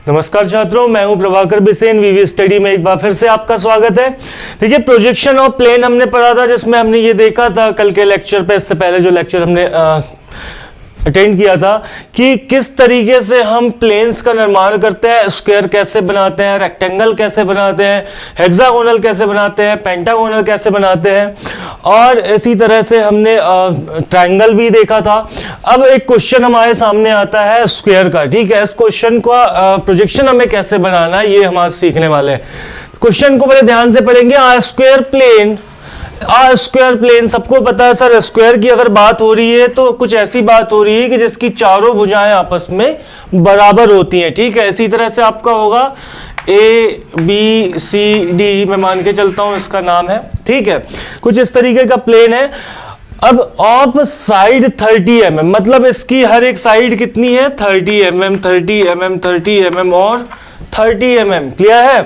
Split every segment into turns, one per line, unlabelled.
नमस्कार छात्रों, मैं हूं प्रभाकर बिसेन। वीवी स्टडी में एक बार फिर से आपका स्वागत है। देखिए, प्रोजेक्शन ऑफ प्लेन हमने पढ़ा था, जिसमें हमने ये देखा था कल के लेक्चर पे, इससे पहले जो लेक्चर हमने अटेंड किया था कि किस तरीके से हम प्लेन्स का निर्माण करते हैं, स्क्वायर कैसे बनाते हैं, रेक्टेंगल कैसे बनाते हैं, हेक्सागोनल कैसे बनाते हैं, पेंटागोनल कैसे बनाते हैं, और इसी तरह से हमने ट्रायंगल भी देखा था। अब एक क्वेश्चन हमारे सामने आता है स्क्वायर का। ठीक है, इस क्वेश्चन का प्रोजेक्शन हमें कैसे बनाना है ये हम आज सीखने वाले हैं। क्वेश्चन को बड़े ध्यान से पढ़ेंगे। स्क्वायर प्लेन सबको पता है सर, स्क्वायर की अगर बात हो रही है तो कुछ ऐसी बात हो रही है कि जिसकी चारों भुजाएं आपस में बराबर होती हैं। ठीक है, इसी तरह से आपका होगा ABCD, मैं मान के चलता हूं इसका नाम है। ठीक है, कुछ इस तरीके का प्लेन है। अब ऑफ साइड 30 mm, मतलब इसकी हर एक साइड कितनी है, 30 mm, 30 mm, 30 mm और 30 mm। क्लियर है?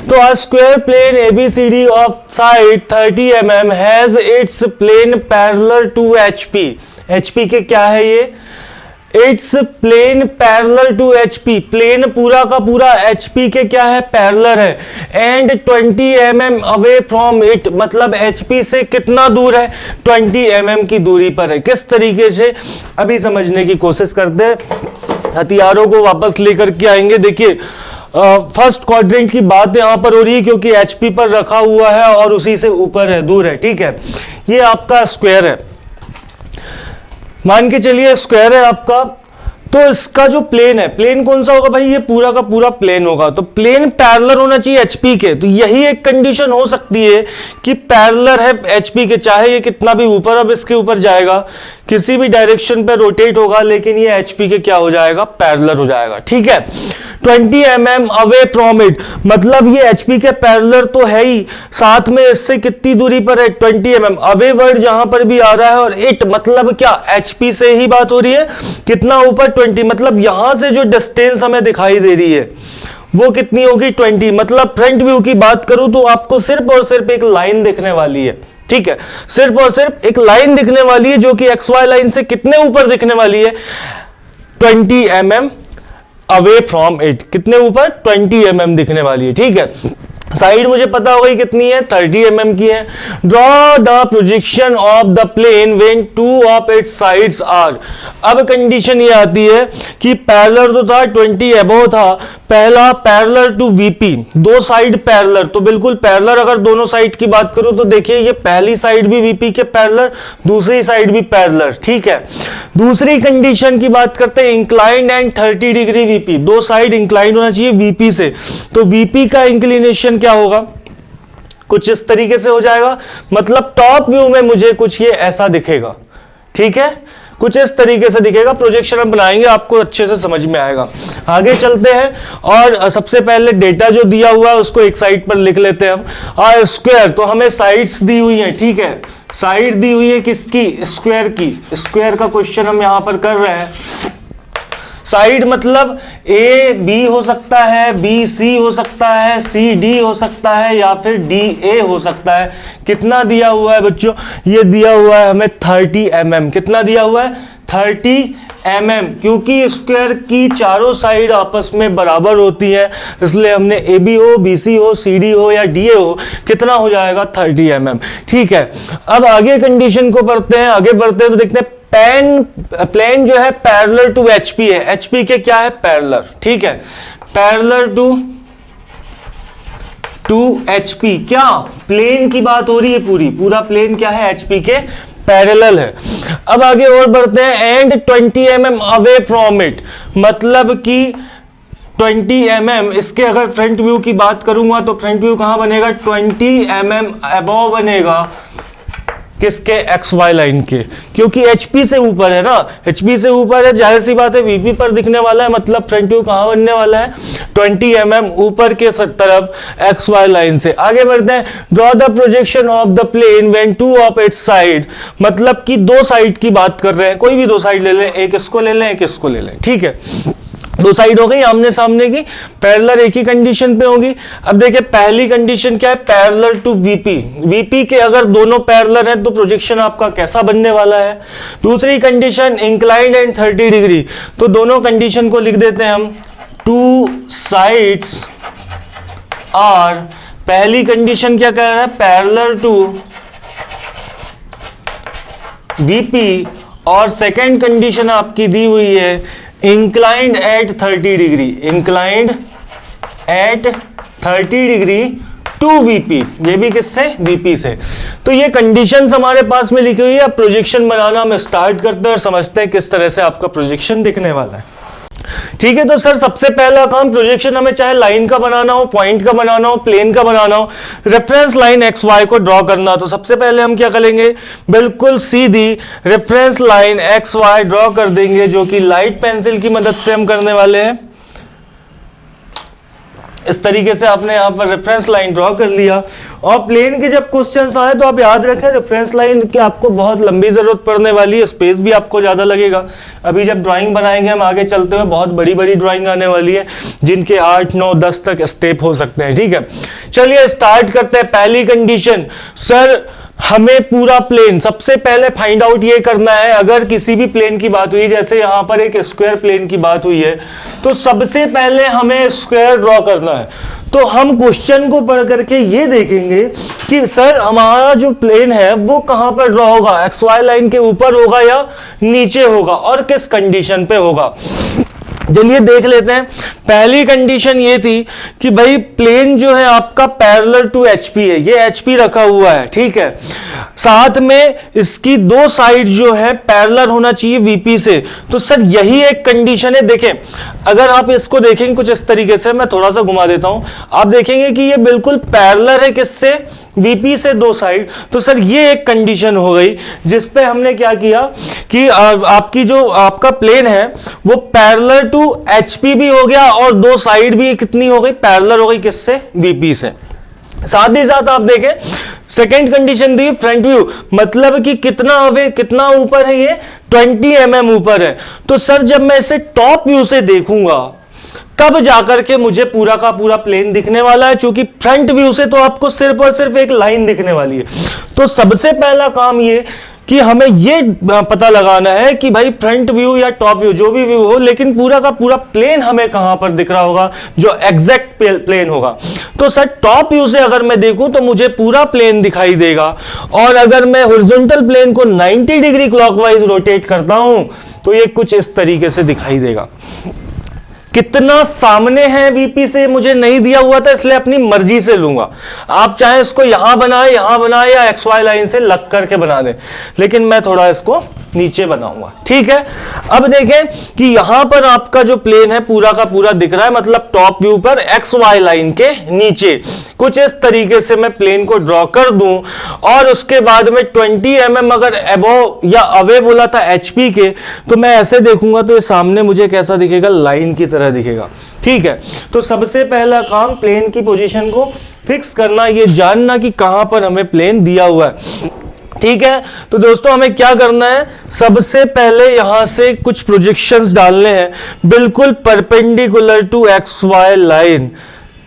तो a square plane ABCD of side 30 mm has its plane parallel to HP। HP के क्या है ये? Its plane parallel to HP। Plane पूरा का पूरा HP के क्या है, पैरेलल है। And 20 mm away from it, मतलब HP से कितना दूर है, 20 mm की दूरी पर है। किस तरीके से, अभी समझने की कोशिश करते हैं। हथियारों को वापस लेकर के आएंगे। देखिए, फर्स्ट क्वाड्रेंट की बात यहां पर हो रही है क्योंकि HP पर रखा हुआ है और उसी से ऊपर है, दूर है। ठीक है, ये आपका स्क्वायर है, मान के चलिए स्क्वायर है आपका। तो इसका जो प्लेन है, प्लेन कौन सा होगा भाई, ये पूरा का पूरा प्लेन होगा। तो प्लेन पैरेलल होना चाहिए HP के। तो यही एक कंडीशन हो सकती है कि पैरेलल है HP के, चाहे ये कितना भी ऊपर अब इसके ऊपर जाएगा, किसी भी डायरेक्शन पे रोटेट होगा, लेकिन ये HP के क्या हो जाएगा, पैरेलल हो जाएगा। ठीक है, 20 mm अवे फ्रॉम इट, मतलब ये HP के पैरेलल तो है ही, साथ में इससे कितनी दूरी पर है, 20 mm। अवे वर्ड जहां पर भी आ रहा है, और इट मतलब क्या, HP से ही बात हो रही है। कितना ऊपर, 20, मतलब यहां से जो डिस्टेंस हमें दिखाई दे रही है वो कितनी होगी, 20। मतलब फ्रंट व्यू की बात करूं तो आपको सिर्फ और सिर्फ एक लाइन दिखने वाली है। ठीक है, सिर्फ और सिर्फ एक लाइन दिखने वाली है, जो कि XY लाइन से कितने ऊपर दिखने वाली है, 20 mm अवे फ्रॉम इट। कितने ऊपर, 20 mm दिखने वाली है। ठीक है, साइड मुझे पता हो गई कितनी है, 30 mm की है। Draw the projection of the plane when two of its sides are. अब कंडीशन ये आती है कि पैरेलल तो था, 20 अबव था, पहला पैरेलल टू VP, दो साइड पैरेलल, तो बिल्कुल पैरेलल। अगर दोनों साइड की बात करूं तो देखिए, ये पहली साइड भी VP के पैरेलल, दूसरी साइड भी पैरेलल। ठीक है, दूसरी कंडीशन की बात करते हैं, इंक्लाइंड एंड 30 डिग्री VP, दो साइड इंक्लाइंड होना चाहिए VP से। तो VP का इंक्लिनेशन क्या होगा, कुछ इस तरीके से हो जाएगा, मतलब टॉप व्यू में मुझे कुछ ये ऐसा दिखेगा। ठीक है, कुछ इस तरीके से दिखेगा। प्रोजेक्शन हम बनाएंगे, आपको अच्छे से समझ में आएगा। आगे चलते हैं और सबसे पहले डेटा जो दिया हुआ है उसको एक साइड पर लिख लेते हैं हम। स्क्वायर, तो हमें साइड्स दी हुई है। ठीक है, साइड दी हुई है किसकी, स्क्वायर की। स्क्वायर का क्वेश्चन हम यहां पर कर रहे हैं। साइड मतलब AB हो सकता है, BC हो सकता है, CD हो सकता है, या फिर DA हो सकता है। कितना दिया हुआ है बच्चों, ये दिया हुआ है हमें 30 mm। कितना दिया हुआ है, 30 mm, क्योंकि स्क्वायर की चारों साइड आपस में बराबर होती है, इसलिए हमने AB हो, BC हो, CD हो या DA हो, कितना हो जाएगा, 30 mm। ठीक है, अब आगे कंडीशन को पढ़ते हैं। आगे बढ़ते हैं तो देखते हैं, प्लेन जो है पैरेलल टू HP है। HP के क्या है, पैरेलल। ठीक है, पैरेलल टू HP, क्या प्लेन की बात हो रही है, पूरा प्लेन क्या है, HP के पैरेलल है। अब आगे और बढ़ते हैं, and 20 mm away from it, मतलब कि 20 mm, इसके अगर फ्रंट व्यू की बात करूंगा तो फ्रंट व्यू कहां बनेगा, 20 mm अबव बनेगा, किसके, XY लाइन के, क्योंकि HP से ऊपर है ना, HP से ऊपर है, जाहिर सी बात है VP पर दिखने वाला है, मतलब फ्रंट व्यू कहां बनने वाला है, 20 mm ऊपर के तरफ XY लाइन से। आगे बढ़ते हैं, draw the projection of the plane when two of its side, मतलब कि दो साइड की बात कर रहे हैं, कोई भी दो साइड ले लें, एक इसको ले लें, एक इसको ले लें। ठीक है, दो साइड हो गई आमने सामने की, पैरेलल एक ही कंडीशन पे होगी। अब देखिए, पहली कंडीशन क्या है, पैरेलल टू VP। VP के अगर दोनों पैरेलल हैं तो प्रोजेक्शन आपका कैसा बनने वाला है। दूसरी कंडीशन, इंक्लाइंड एंड 30 डिग्री, तो दोनों कंडीशन को लिख देते हैं हम। टू साइड्स आर, पहली कंडीशन क्या कह रहा है, पैरेलल टू वीपी, और सेकेंड कंडीशन आपकी दी हुई है inclined at 30 degree, inclined at 30 degree to VP, ये भी किससे, वीपी से। तो ये कंडीशंस हमारे पास में लिखी हुई है। अब प्रोजेक्शन बनाना हम स्टार्ट करते हैं और समझते हैं किस तरह से आपका प्रोजेक्शन दिखने वाला है। ठीक है, तो सर सबसे पहला काम प्रोजेक्शन हमें चाहे लाइन का बनाना हो, पॉइंट का बनाना हो, प्लेन का बनाना हो, रेफरेंस लाइन एक्स वाई को ड्रॉ करना, तो सबसे पहले हम क्या करेंगे, बिल्कुल सीधी reference line X Y draw कर देंगे, जो कि लाइट पेंसिल की मदद से हम करने वाले हैं। इस तरीके से आपने यहां पर रेफरेंस लाइन ड्रॉ कर लिया। और प्लेन के जब क्वेश्चंस आए तो आप याद रखें रेफरेंस लाइन की आपको बहुत लंबी जरूरत पड़ने वाली है, स्पेस भी आपको ज्यादा लगेगा। अभी जब ड्राइंग बनाएंगे हम आगे चलते हुए बहुत बड़ी बड़ी ड्राइंग आने वाली है जिनके 8, 9, 10 तक स्टेप हो सकते हैं। ठीक है, चलिए स्टार्ट करते हैं। पहली कंडीशन, सर हमें पूरा प्लेन सबसे पहले फाइंड आउट ये करना है, अगर किसी भी प्लेन की बात हुई, जैसे यहां पर एक स्क्वायर प्लेन की बात हुई है, तो सबसे पहले हमें स्क्वायर ड्रॉ करना है। तो हम क्वेश्चन को पढ़ करके ये देखेंगे कि सर हमारा जो प्लेन है वो कहां पर ड्रॉ होगा, एक्स वाई लाइन के ऊपर होगा या नीचे होगा, और किस कंडीशन पे होगा। चलिए देख लेते हैं। पहली कंडीशन ये थी कि भाई प्लेन जो है आपका पैरेलल टू एचपी है, ये एचपी रखा हुआ है, ठीक है, साथ में इसकी दो साइड जो है पैरेलल होना चाहिए वीपी से। तो सर यही एक कंडीशन है। देखें, अगर आप इसको देखेंगे कुछ इस तरीके से, मैं थोड़ा सा घुमा देता हूं, आप देखेंगे कि ये बिल्कुल पैरेलल है, किससे, वीपी से दो साइड। तो सर ये एक कंडीशन हो गई जिसपे हमने क्या किया कि आपकी जो आपका प्लेन है वो पैरेलल टू एचपी भी हो गया और दो साइड भी कितनी हो गई, पैरेलल हो गई, किससे, वीपी से। साथ ही साथ आप देखें सेकेंड कंडीशन दी फ्रंट व्यू, मतलब कि कितना अवे, कितना ऊपर है, ये 20 mm ऊपर है। तो सर जब मैं इसे टॉप व्यू से देखूंगा तब जाकर के मुझे पूरा का पूरा प्लेन दिखने वाला है, क्योंकि फ्रंट व्यू से तो आपको सिर्फ और सिर्फ एक लाइन दिखने वाली है। तो सबसे पहला काम ये कि हमें ये पता लगाना है कि भाई फ्रंट व्यू या टॉप व्यू जो भी व्यू हो, लेकिन पूरा का पूरा प्लेन हमें कहां पर दिख रहा होगा, जो एग्जैक्ट प्लेन होगा। तो सर टॉप व्यू से अगर मैं देखूं तो मुझे पूरा प्लेन दिखाई देगा, और अगर मैं हॉरिजॉन्टल प्लेन को 90 डिग्री क्लॉकवाइज रोटेट करता हूं तो ये कुछ इस तरीके से दिखाई देगा। कितना सामने है वीपी से मुझे नहीं दिया हुआ था, इसलिए अपनी मर्जी से लूंगा। आप चाहे इसको यहां बनाए या एक्स वाई लाइन से लग करके बना दें, लेकिन मैं थोड़ा इसको नीचे बनाऊंगा। ठीक है, अब देखें कि यहां पर आपका जो प्लेन है पूरा का पूरा दिख रहा है, मतलब टॉप व्यू पर एक्स वाई लाइन के नीचे कुछ इस तरीके से मैं प्लेन को ड्रॉ कर दूं, और उसके बाद में 20 mm अगर अबव या अवे बोला था एचपी के, तो मैं ऐसे देखूंगा तो ये सामने मुझे कैसा दिखेगा, लाइन की तरह दिखेगा। ठीक है, तो सबसे पहला काम प्लेन की पोजीशन को फिक्स करना, ये जानना कि कहां पर हमें प्लेन दिया हुआ है। ठीक है, तो दोस्तों हमें क्या करना है, सबसे पहले यहां से कुछ प्रोजेक्शंस डालने हैं बिल्कुल perpendicular to X Y line.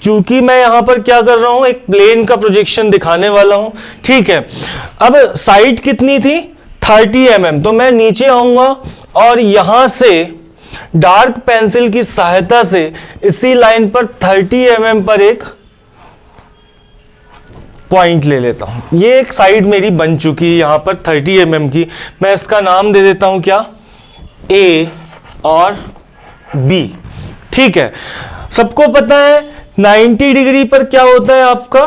चूंकि मैं यहां पर क्या कर रहा हूं, एक प्लेन का प्रोजेक्शन दिखाने वाला हूं। ठीक है, अब साइड कितनी थी, 30 mm, तो मैं नीचे आऊंगा और यहां से डार्क पेंसिल की सहायता से इसी लाइन पर 30 mm पर एक पॉइंट ले लेता हूं। ये एक साइड मेरी बन चुकी है यहां पर 30 mm की। मैं इसका नाम दे देता हूं क्या, ए और बी। ठीक है, सबको पता है 90 डिग्री पर क्या होता है आपका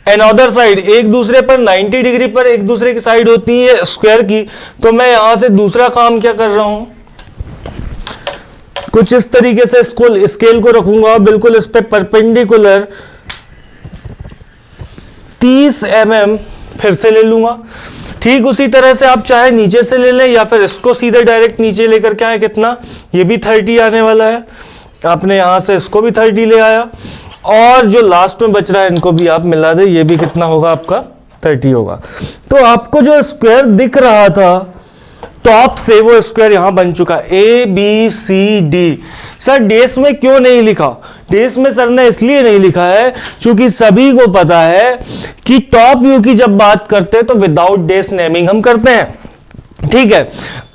अनदर साइड, एक दूसरे पर 90 डिग्री पर एक दूसरे की साइड होती है स्क्वायर की। तो मैं यहां से दूसरा काम क्या कर रहा हूं, कुछ इस तरीके से स्केल को रखूंगा बिल्कुल इस पे परपेंडिकुलर 30 mm फिर से ले लूंगा। ठीक उसी तरह से आप चाहे नीचे से ले लें या फिर इसको सीधे डायरेक्ट नीचे लेकर के आए, कितना, ये भी 30 आने वाला है। आपने यहां से इसको भी 30 ले आया, और जो लास्ट में बच रहा है इनको भी आप मिला दे, ये भी कितना होगा आपका 30 होगा। तो आपको जो स्क्वायर दिख रहा था टॉप से, वो स्क्वायर यहां बन चुका, A B C D. Sir डेस में क्यों नहीं लिखा, डेस में सर ने इसलिए नहीं लिखा है क्योंकि सभी को पता है कि टॉप व्यू की जब बात करते हैं तो विदाउट डेस नेमिंग हम करते हैं। ठीक है।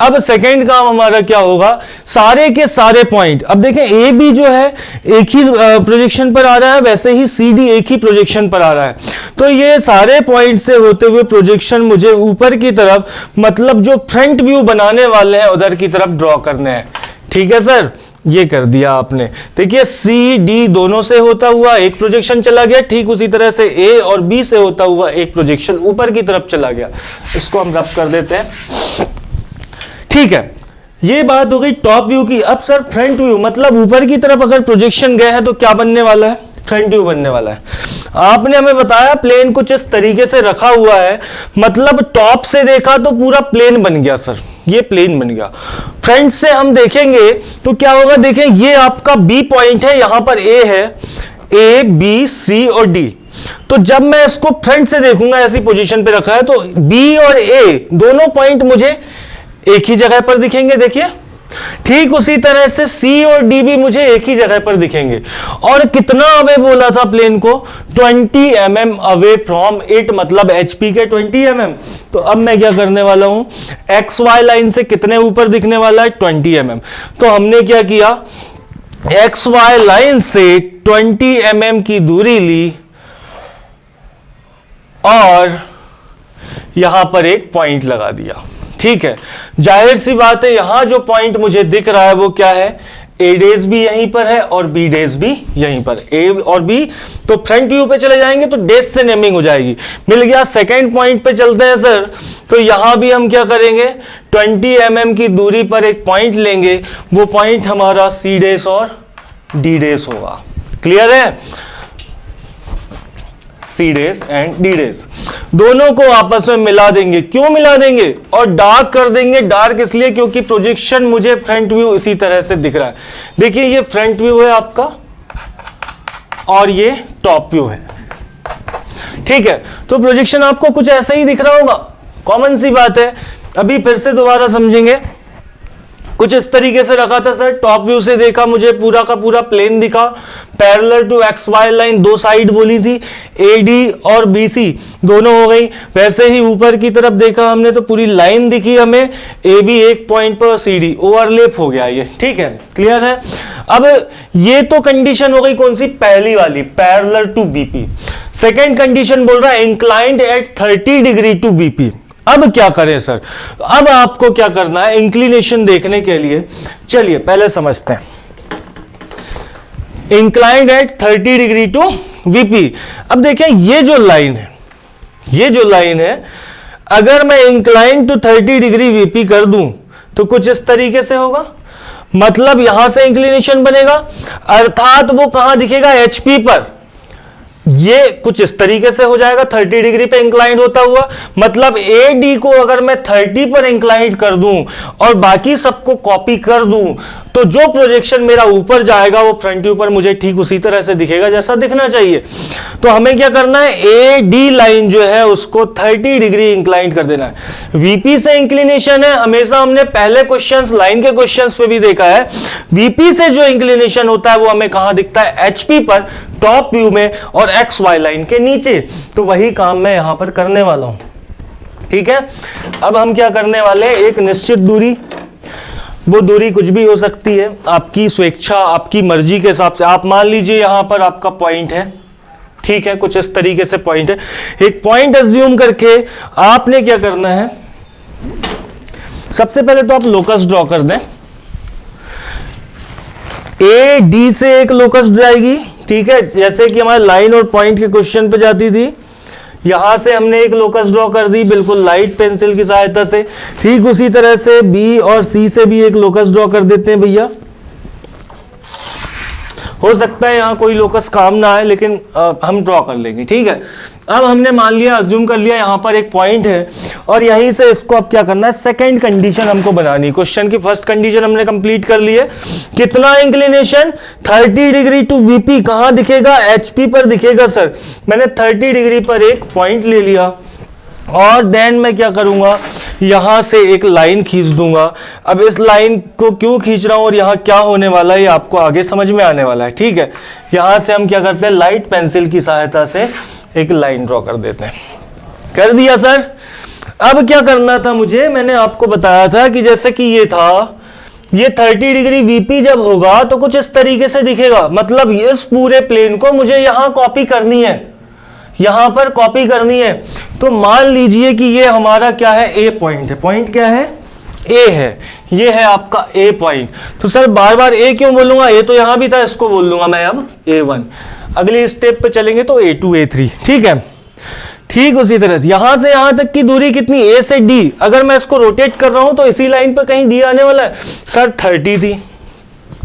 अब सेकंड काम हमारा क्या होगा, सारे के सारे पॉइंट, अब देखें ए बी जो है एक ही प्रोजेक्शन पर आ रहा है, वैसे ही सी डी एक ही प्रोजेक्शन पर आ रहा है, तो ये सारे पॉइंट से होते हुए प्रोजेक्शन मुझे ऊपर की तरफ, मतलब जो फ्रंट व्यू बनाने वाले हैं उधर की तरफ ड्रॉ करने हैं। ठीक है सर, ये कर दिया आपने। देखिए सी डी दोनों से होता हुआ एक प्रोजेक्शन चला गया, ठीक उसी तरह से ए और बी से होता हुआ एक प्रोजेक्शन ऊपर की तरफ चला गया। इसको हम रब कर देते हैं। ठीक है, ये बात हो गई टॉप व्यू की। अब सर फ्रंट व्यू, मतलब ऊपर की तरफ अगर प्रोजेक्शन गए हैं तो क्या बनने वाला है, फ्रंट व्यू बनने वाला है। आपने हमें बताया प्लेन कुछ इस तरीके से रखा हुआ है, मतलब टॉप से देखा तो पूरा प्लेन बन गया सर, ये प्लेन बन गया। फ्रंट से हम देखेंगे तो क्या होगा, देखें ये आपका बी पॉइंट है, यहां पर ए है, ए बी सी और डी। तो जब मैं इसको फ्रंट से देखूंगा, ऐसी पोजीशन पे रखा है, तो बी और ए दोनों पॉइंट मुझे एक ही जगह पर दिखेंगे। देखिए ठीक उसी तरह से सी और डी भी मुझे एक ही जगह पर दिखेंगे। और कितना अवे बोला था प्लेन को, 20 mm अवे फ्रॉम इट, मतलब एचपी के 20 mm। तो अब मैं क्या करने वाला हूं, एक्स वाई लाइन से कितने ऊपर दिखने वाला है, 20 mm। तो हमने क्या किया, एक्स वाई लाइन से 20 mm की दूरी ली और यहां पर एक पॉइंट लगा दिया। ठीक है, जाहिर सी बात है यहां जो पॉइंट मुझे दिख रहा है वो क्या है, ए डेज भी यहीं पर है और बी डेज भी यहीं पर, ए और बी। तो फ्रंट व्यू पे चले जाएंगे तो डेज से नेमिंग हो जाएगी। मिल गया। सेकंड पॉइंट पे चलते हैं सर, तो यहां भी हम क्या करेंगे, 20 mm की दूरी पर एक पॉइंट लेंगे, वो पॉइंट हमारा सी डेज और डी डेज होगा। क्लियर है, सी डेज एंड डी डेज दोनों को आपस में मिला देंगे। क्यों मिला देंगे, और डार्क कर देंगे। डार्क इसलिए क्योंकि प्रोजेक्शन मुझे फ्रंट व्यू इसी तरह से दिख रहा है। देखिए ये फ्रंट व्यू है आपका और ये टॉप व्यू है। ठीक है, तो प्रोजेक्शन आपको कुछ ऐसा ही दिख रहा होगा, कॉमन सी बात है। अभी फिर से दोबारा समझेंगे। कुछ इस तरीके से रखा था सर, टॉप व्यू से देखा, मुझे पूरा का पूरा प्लेन दिखा, parallel to X Y line, दो साइड बोली थी, ए डी और बी सी दोनों हो गई। वैसे ही ऊपर की तरफ देखा हमने तो पूरी लाइन दिखी हमें, ए बी एक पॉइंट पर, सी डी ओवरलैप हो गया ये। ठीक है, क्लियर है। अब ये तो कंडीशन हो गई कौन सी, पहली वाली, parallel to VP. Second condition बोल रहा है inclined at 30 degree to VP. अब क्या करें सर, अब आपको क्या करना है इंक्लिनेशन देखने के लिए, चलिए पहले समझते हैं। Inclined at 30 degree to VP. अब देखें ये जो लाइन है, ये जो लाइन है, अगर मैं इंक्लाइंड टू 30 डिग्री वीपी कर दूं तो कुछ इस तरीके से होगा, मतलब यहां से इंक्लिनेशन बनेगा, अर्थात वो कहां दिखेगा, एचपी पर। ये कुछ इस तरीके से हो जाएगा, 30 डिग्री पे इंक्लाइंड होता हुआ, मतलब ए डी को अगर मैं 30 पर इंक्लाइंड कर दूं और बाकी सबको कॉपी कर दूं तो जो प्रोजेक्शन मेरा वीपर जाएगा वो फ्रंट व्यू पर मुझे ठीक उसी तरह से दिखेगा जैसा दिखना चाहिए। तो हमें क्या करना है, ए डी लाइन जो है उसको 30 डिग्री इंक्लाइंड कर देना है। वीपी से इंक्लिनेशन है, हमेशा हमने पहले क्वेश्चंस, लाइन के क्वेश्चंस पे भी देखा है, वीपी से जो इंक्लिनेशन होता है वो हमें कहां दिखता है, एचपी पर, टॉप व्यू में और एक्स वाई लाइन के नीचे। तो वही काम मैं यहां पर करने वाला हूं। ठीक है, अब हम क्या करने वाले हैं, एक निश्चित दूरी, वो दूरी कुछ भी हो सकती है, आपकी स्वेच्छा, आपकी मर्जी के हिसाब से। आप मान लीजिए यहां पर आपका पॉइंट है, ठीक है, कुछ इस तरीके से पॉइंट है, एक पॉइंट अज्यूम करके आपने क्या करना है, सबसे पहले तो आप लोकस ड्रॉ कर दें। ए डी से एक लोकस जाएगी, ठीक है, जैसे कि हमारे लाइन और पॉइंट के क्वेश्चन पे जाती थी, यहां से हमने एक लोकस ड्रॉ कर दी बिल्कुल लाइट पेंसिल की सहायता से। ठीक उसी तरह से बी और सी से भी एक लोकस ड्रॉ कर देते हैं भैया। हो सकता है यहां कोई लोकस काम ना आए, लेकिन हम ड्रॉ कर लेंगे। ठीक है, अब हमने मान लिया, अज्यूम कर लिया यहां पर एक पॉइंट है और यहीं से इसको अब क्या करना है, सेकंड कंडीशन हमको बनानी है। क्वेश्चन की फर्स्ट कंडीशन हमने कंप्लीट कर ली है। कितना इंक्लिनेशन, 30 डिग्री टू वीपी। कहां दिखेगा, एचपी पर दिखेगा सर। मैंने 30 डिग्री पर एक पॉइंट ले लिया और देन मैं क्या करूंगा, यहां से एक लाइन खींच दूंगा। अब इस लाइन को क्यों खींच रहा हूं और यहां क्या होने वाला है ये आपको आगे समझ में आने वाला है। ठीक है, यहां से हम क्या करते हैं, लाइट पेंसिल की सहायता से एक लाइन ड्रॉ कर देते हैं। कर दिया सर। अब क्या करना था मुझे, मैंने आपको बताया था कि जैसे कि ये था, ये 30 डिग्री वीपी जब होगा तो कुछ इस तरीके से दिखेगा। मतलब इस पूरे प्लेन को मुझे यहां कॉपी करनी है, यहां पर कॉपी करनी है। तो मान लीजिए कि ये हमारा क्या है, ए पॉइंट है। पॉइंट क्या है, ए है। ये है आपका ए पॉइंट। तो सर बार बार ए क्यों बोलूंगा, ए तो यहां भी था, इसको बोल लूंगा मैं अब A1। अगली स्टेप पे चलेंगे तो A2 A3, ठीक है। ठीक उसी तरह से यहां से यहां तक की दूरी कितनी, ए से डी। अगर मैं इसको रोटेट कर रहा हूं तो इसी लाइन पर कहीं डी आने वाला है। सर 30 थी,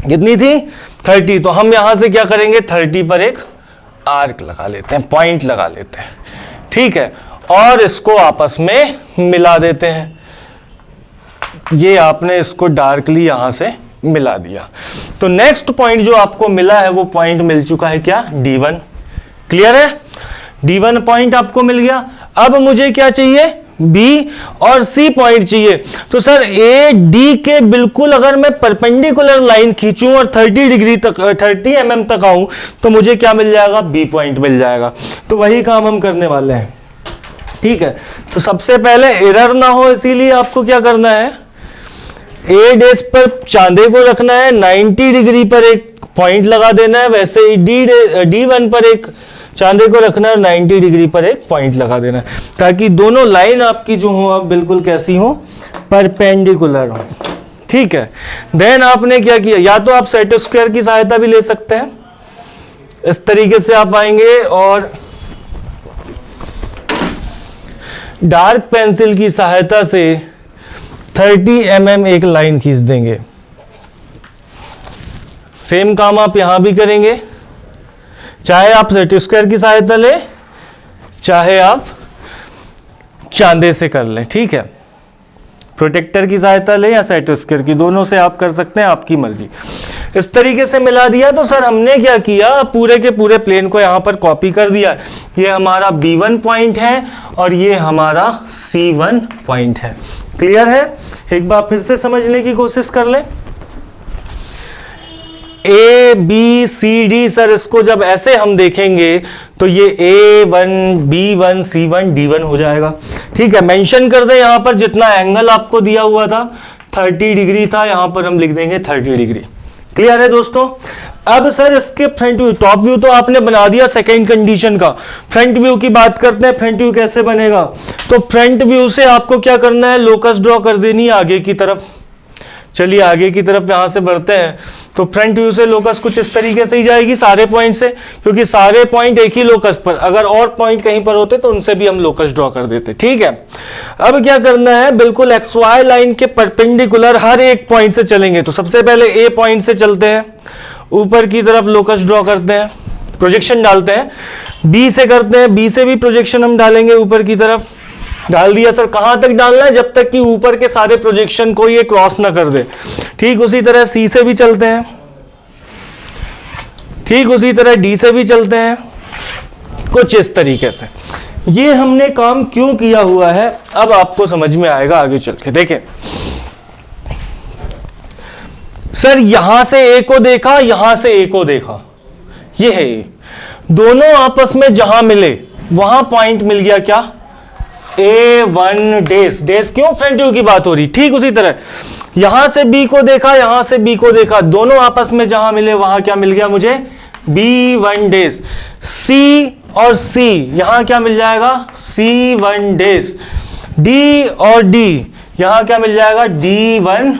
कितनी थी, 30। तो हम यहां से क्या करेंगे, 30 पर एक आर्क लगा लेते हैं, पॉइंट लगा लेते हैं, ठीक है। और इसको आपस में मिला देते हैं। ये आपने इसको डार्कली यहां से मिला दिया। तो नेक्स्ट पॉइंट जो आपको मिला है वो पॉइंट मिल चुका है क्या, D1। क्लियर है, D1 पॉइंट आपको मिल गया। अब मुझे क्या चाहिए, B और C पॉइंट चाहिए। तो सर A D के बिल्कुल अगर मैं परपेंडिकुलर लाइन खींचूं और 30 डिग्री तक 30 mm तक आऊं तो मुझे क्या मिल जाएगा, B पॉइंट मिल जाएगा। तो वही काम हम करने वाले हैं, ठीक है। तो सबसे पहले एरर ना हो इसीलिए आपको क्या करना है, A डेस पर चांदे को रखना है, 90 डिग्री पर एक पॉइंट लगा देना है। वैसे ही D1 पर एक चांदे को रखना है, 90 डिग्री पर एक पॉइंट लगा देना है, ताकि दोनों लाइन आपकी जो हो अब बिल्कुल कैसी हो, परपेंडिकुलर हो, ठीक है। देन आपने क्या किया, या तो आप सेट स्क्वायर की सहायता भी ले सकते हैं। इस तरीके से आप आएंगे और डार्क पेंसिल की सहायता से 30 mm एक लाइन खींच देंगे। सेम काम आप यहां भी करेंगे, चाहे आप सेट स्क्वायर की सहायता ले, चाहे आप चांदे से कर लें, ठीक है। प्रोटेक्टर की सहायता ले या सेट स्क्वायर की, दोनों से आप कर सकते हैं, आपकी मर्जी। इस तरीके से मिला दिया। तो सर हमने क्या किया, पूरे के पूरे प्लेन को यहां पर कॉपी कर दिया। ये हमारा B1 पॉइंट है और ये हमारा C1 पॉइंट है। क्लियर है, एक बार फिर से समझने की कोशिश कर लें। A B C D, sir इसको जब ऐसे हम देखेंगे तो ये A1 B1 C1 D1 हो जाएगा, ठीक है। मेंशन कर दें यहां पर जितना एंगल आपको दिया हुआ था 30 डिग्री था, यहां पर हम लिख देंगे 30 डिग्री। क्लियर है दोस्तों। अब सर इसके फ्रंट व्यू, टॉप व्यू तो आपने बना दिया सेकेंड कंडीशन का। फ्रंट व्यू की बात करते हैं, फ्रंट व्यू कैसे बनेगा। तो फ्रंट व्यू से आपको क्या करना है, लोकस ड्रॉ कर देनी है आगे की तरफ। चलिए आगे की तरफ यहां से बढ़ते हैं। तो फ्रंट व्यू से लोकस कुछ इस तरीके से ही जाएगी सारे पॉइंट से, क्योंकि सारे पॉइंट एक ही लोकस पर, अगर और पॉइंट कहीं पर होते तो उनसे भी हम लोकस ड्रॉ कर देते, ठीक है। अब क्या करना है, बिल्कुल XY लाइन के परपेंडिकुलर हर एक पॉइंट से चलेंगे। तो सबसे पहले A पॉइंट से चलते हैं, ऊपर की तरफ लोकस ड्रॉ करते हैं, प्रोजेक्शन डालते हैं। B से करते हैं, B से भी प्रोजेक्शन हम डालेंगे ऊपर की तरफ। डाल दिया। सर कहां तक डालना है, जब तक कि ऊपर के सारे प्रोजेक्शन को ये क्रॉस ना कर दे। ठीक उसी तरह C से भी चलते हैं, ठीक उसी तरह D से भी चलते हैं, कुछ इस तरीके से। ये हमने काम क्यों किया हुआ है अब आपको समझ में आएगा आगे चल के। देखें सर, यहां से A को देखा, यहां से A को देखा, ये है A। दोनों आपस में जहां मिले वहां पॉइंट मिल गया क्या, A1 डेस। डेस क्यों, फ्रंट व्यू की बात हो रही। ठीक उसी तरह यहां से B को देखा, यहां से B को देखा, दोनों आपस में जहां मिले वहां क्या मिल गया मुझे, B1 डेस। C और C यहां क्या मिल जाएगा, C1 डेस। D और D यहां क्या मिल जाएगा, D1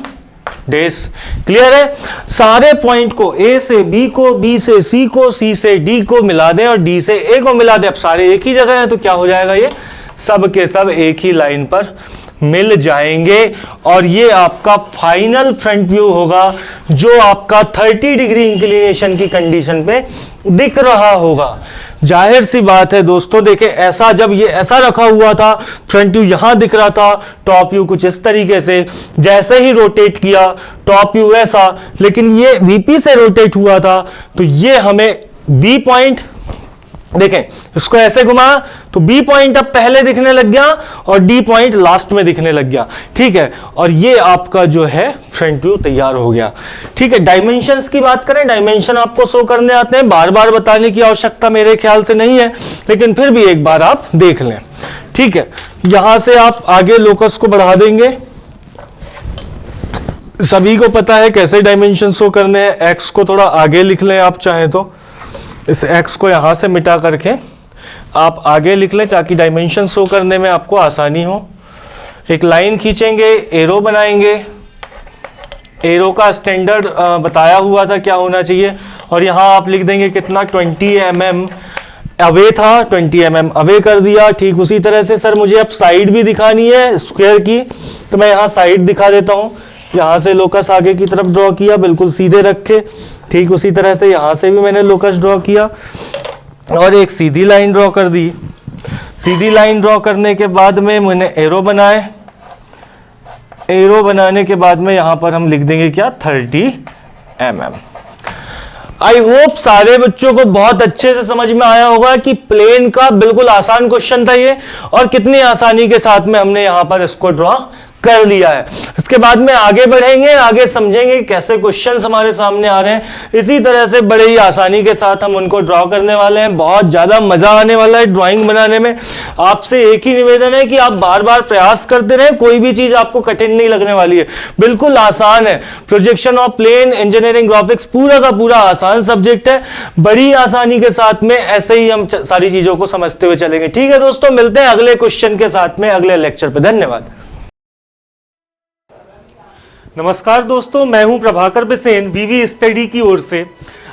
डेस। क्लियर है। सारे पॉइंट को A से B को, B से C को, C से D को मिला दें और D से A को मिला दें। अब सारे एक ही जगह हैं तो क्या हो जाएगा, ये सब के सब एक ही लाइन पर मिल जाएंगे और ये आपका फाइनल फ्रंट व्यू होगा जो आपका 30 डिग्री इंक्लिनेशन की कंडीशन पे दिख रहा होगा। जाहिर सी बात है दोस्तों, देखें ऐसा जब ये ऐसा रखा हुआ था, फ्रंट व्यू यहां दिख रहा था, टॉप व्यू कुछ इस तरीके से, जैसे ही रोटेट किया टॉप व्यू ऐसा, लेकिन ये वीपी से रोटेट हुआ था तो ये हमें बी पॉइंट, देखें इसको ऐसे घुमा तो बी पॉइंट अब पहले दिखने लग गया और डी पॉइंट लास्ट में दिखने लग गया। ठीक है, और ये आपका जो है फ्रंट व्यू तैयार हो गया। ठीक है, डायमेंशंस की बात करें, डायमेंशन आपको शो करने आते हैं, बार बार बताने की आवश्यकता मेरे ख्याल से नहीं है, लेकिन फिर भी एक बार आप देख लें। ठीक है, यहां से आप आगे लोकस को बढ़ा देंगे। सभी को पता है कैसे डायमेंशन शो करने हैं। एक्स को थोड़ा आगे लिख लें आप चाहें तो, इस एक्स को यहां से मिटा करके आप आगे लिख लें ताकि डायमेंशन शो करने में आपको आसानी हो। एक लाइन खींचेंगे, एरो बनाएंगे, एरो का स्टैंडर्ड बताया हुआ था क्या होना चाहिए, और यहां आप लिख देंगे कितना 20 mm अवे था, 20 mm अवे कर दिया। ठीक उसी तरह से सर मुझे अब साइड भी दिखानी है स्क्वायर की, तो मैं यहां साइड दिखा देता हूं। यहां से लोकस आगे की तरफ ड्रॉ किया, बिल्कुल सीधे रखे। ठीक उसी तरह से यहां से भी मैंने लोकस ड्रॉ किया और एक सीधी लाइन ड्रॉ कर दी। सीधी लाइन ड्रॉ करने के बाद में मैंने एरो बनाए। एरो बनाने के बाद में यहां पर हम लिख देंगे क्या, 30 mm। आई होप सारे बच्चों को बहुत अच्छे से समझ में आया होगा कि प्लेन का बिल्कुल आसान क्वेश्चन था ये, और कितनी आसानी के साथ में हमने यहां पर इसको ड्रॉ कर लिया है। इसके बाद में आगे बढ़ेंगे, आगे समझेंगे कैसे क्वेश्चंस हमारे सामने आ रहे हैं। इसी तरह से बड़े ही आसानी के साथ हम उनको ड्रॉ करने वाले हैं। बहुत ज्यादा मजा आने वाला है ड्राइंग बनाने में। आपसे एक ही निवेदन है कि आप बार बार प्रयास करते रहें, कोई भी चीज आपको कठिन नहीं लगने वाली है, बिल्कुल आसान है। Projection of plane, engineering graphics पूरा का पूरा आसान सब्जेक्ट है। बड़ी आसानी के साथ में ऐसे ही हम सारी चीजों को समझते हुए चलेंगे। ठीक है दोस्तों, मिलते हैं अगले क्वेश्चन के साथ में अगले लेक्चर पे। धन्यवाद। नमस्कार दोस्तों, मैं हूं प्रभाकर बिसेन, वीवी स्टडी की ओर से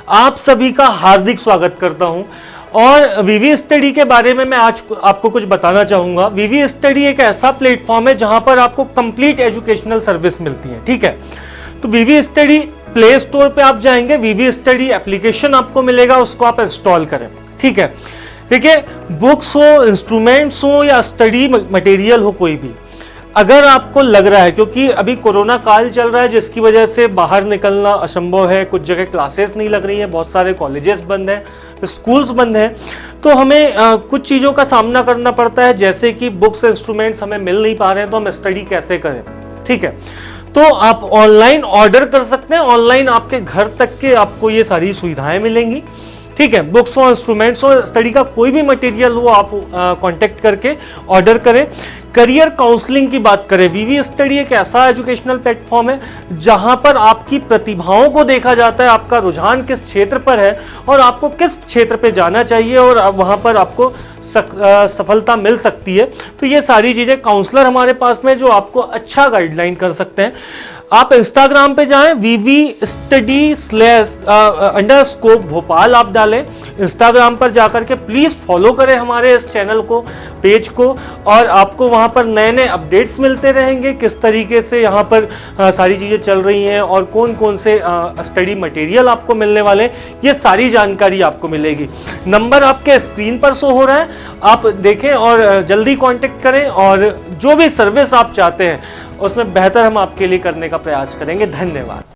आप सभी का हार्दिक स्वागत करता हूं। और वीवी स्टडी के बारे में मैं आज आपको कुछ बताना चाहूंगा। वीवी स्टडी एक ऐसा प्लेटफॉर्म है जहां पर आपको कंप्लीट एजुकेशनल सर्विस मिलती है। ठीक है, तो वीवी स्टडी प्ले स्टोर पे आप जाएंगे, वीवी स्टडी एप्लीकेशन आपको मिलेगा, उसको आप इंस्टॉल करें। ठीक है, देखिए बुक्स हो, इंस्ट्रूमेंट्स हो या स्टडी मटेरियल हो, कोई भी अगर आपको लग रहा है, क्योंकि अभी कोरोना काल चल रहा है जिसकी वजह से बाहर निकलना असंभव है, कुछ जगह क्लासेस नहीं लग रही है, बहुत सारे कॉलेजेस बंद हैं, स्कूल्स बंद हैं, तो हमें कुछ चीज़ों का सामना करना पड़ता है, जैसे कि बुक्स इंस्ट्रूमेंट्स हमें मिल नहीं पा रहे हैं, तो हम स्टडी कैसे करें। ठीक है, तो आप ऑनलाइन ऑर्डर कर सकते हैं, ऑनलाइन आपके घर तक के आपको ये सारी सुविधाएं मिलेंगी। ठीक है, बुक्स हो, इंस्ट्रूमेंट्स हो, स्टडी का कोई भी मटेरियल हो, आप कांटेक्ट करके ऑर्डर करें। करियर काउंसलिंग की बात करें, वीवी स्टडी एक ऐसा एजुकेशनल प्लेटफॉर्म है जहां पर आपकी प्रतिभाओं को देखा जाता है, आपका रुझान किस क्षेत्र पर है और आपको किस क्षेत्र पे जाना चाहिए, और वहां पर आपको सफलता मिल सकती है। तो ये सारी चीजें काउंसलर हमारे पास में जो आपको अच्छा गाइडलाइन कर सकते हैं। आप इंस्टाग्राम पे जाएं, VV__भोपाल आप डालें, इंस्टाग्राम पर जाकर के प्लीज फॉलो करें हमारे इस चैनल को, पेज को, और आपको वहां पर नए नए अपडेट्स मिलते रहेंगे, किस तरीके से यहाँ पर सारी चीजें चल रही हैं और कौन कौन से स्टडी मटेरियल आपको मिलने वाले हैं, ये सारी जानकारी आपको मिलेगी। नंबर आपके स्क्रीन पर शो हो रहा है, आप देखें और जल्दी कांटेक्ट करें, और जो भी सर्विस आप चाहते हैं उसमें बेहतर हम आपके लिए करने का प्रयास करेंगे। धन्यवाद।